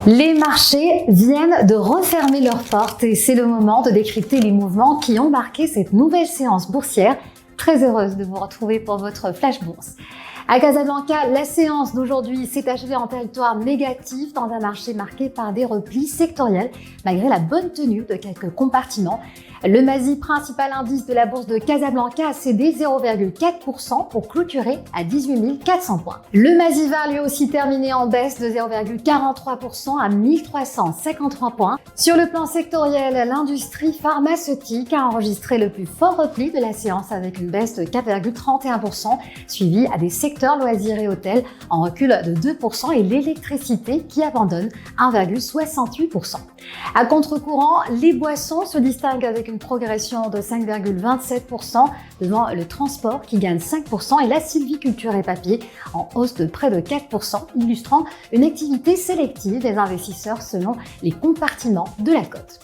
Les marchés viennent de refermer leurs portes et c'est le moment de décrypter les mouvements qui ont marqué cette nouvelle séance boursière. Très heureuse de vous retrouver pour votre Flash Bourse. À Casablanca, la séance d'aujourd'hui s'est achevée en territoire négatif dans un marché marqué par des replis sectoriels malgré la bonne tenue de quelques compartiments. Le MASI, principal indice de la bourse de Casablanca, a cédé 0,4% pour clôturer à 18 400 points. Le MASI va lui aussi terminer en baisse de 0,43% à 1353 points. Sur le plan sectoriel, l'industrie pharmaceutique a enregistré le plus fort repli de la séance avec une baisse de 4,31%, suivi à des secteurs loisirs et hôtels en recul de 2% et l'électricité qui abandonne 1,68%. À contre-courant, les boissons se distinguent avec une progression de 5,27% devant le transport qui gagne 5% et la sylviculture et papier en hausse de près de 4%, illustrant une activité sélective des investisseurs selon les compartiments de la cote.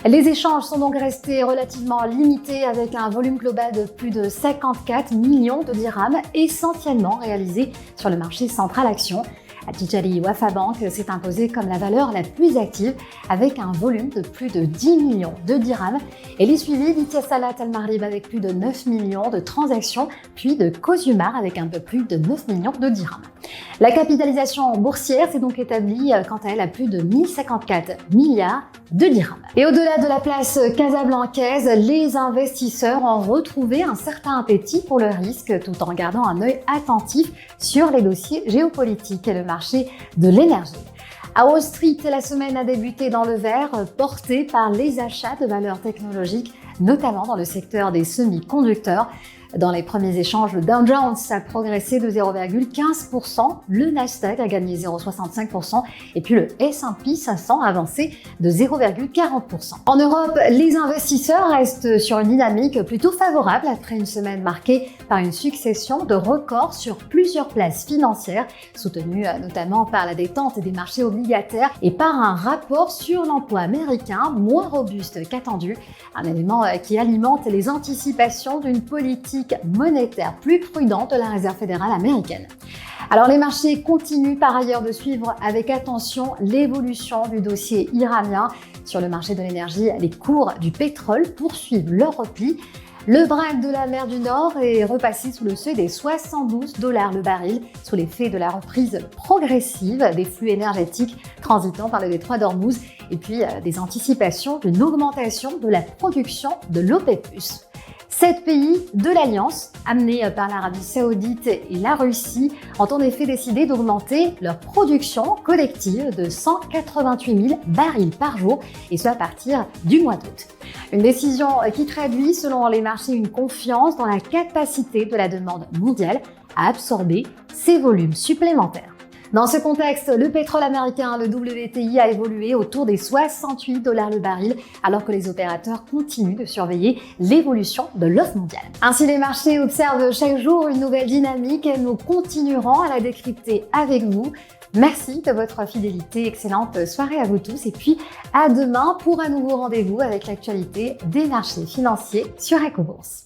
Les échanges sont donc restés relativement limités avec un volume global de plus de 54 millions de dirhams, essentiellement réalisé sur le marché central action. Al-Tijari Wafa Bank s'est imposé comme la valeur la plus active avec un volume de plus de 10 millions de dirhams. Elle est suivie d'Etisalat Al-Maghrib avec plus de 9 millions de transactions, puis de Cosumar avec un peu plus de 9 millions de dirhams. La capitalisation boursière s'est donc établie quant à elle à plus de 1054 milliards de dirhams. Et au-delà de la place casablancaise, les investisseurs ont retrouvé un certain appétit pour le risque tout en gardant un œil attentif sur les dossiers géopolitiques et le marché de l'énergie. À Wall Street, la semaine a débuté dans le vert, portée par les achats de valeurs technologiques, notamment dans le secteur des semi-conducteurs. Dans les premiers échanges, le Dow Jones a progressé de 0,15%, le Nasdaq a gagné 0,65% et puis le S&P 500 a avancé de 0,40%. En Europe, les investisseurs restent sur une dynamique plutôt favorable après une semaine marquée par une succession de records sur plusieurs places financières, soutenues notamment par la détente des marchés obligataires et par un rapport sur l'emploi américain moins robuste qu'attendu, un élément qui alimente les anticipations d'une politique monétaire plus prudente de la Réserve fédérale américaine. Alors les marchés continuent par ailleurs de suivre avec attention l'évolution du dossier iranien. Sur le marché de l'énergie, les cours du pétrole poursuivent leur repli. Le Brent de la mer du Nord est repassé sous le seuil des $72 le baril, sous l'effet de la reprise progressive des flux énergétiques transitant par le détroit d'Ormuz et puis des anticipations d'une augmentation de la production de l'OPEP+. 7 pays de l'Alliance, amenés par l'Arabie Saoudite et la Russie, ont en effet décidé d'augmenter leur production collective de 188 000 barils par jour, et ce à partir du mois d'août. Une décision qui traduit, selon les marchés, une confiance dans la capacité de la demande mondiale à absorber ces volumes supplémentaires. Dans ce contexte, le pétrole américain, le WTI, a évolué autour des $68 le baril, alors que les opérateurs continuent de surveiller l'évolution de l'offre mondiale. Ainsi, les marchés observent chaque jour une nouvelle dynamique et nous continuerons à la décrypter avec vous. Merci de votre fidélité, excellente soirée à vous tous et puis à demain pour un nouveau rendez-vous avec l'actualité des marchés financiers sur EcoBourse.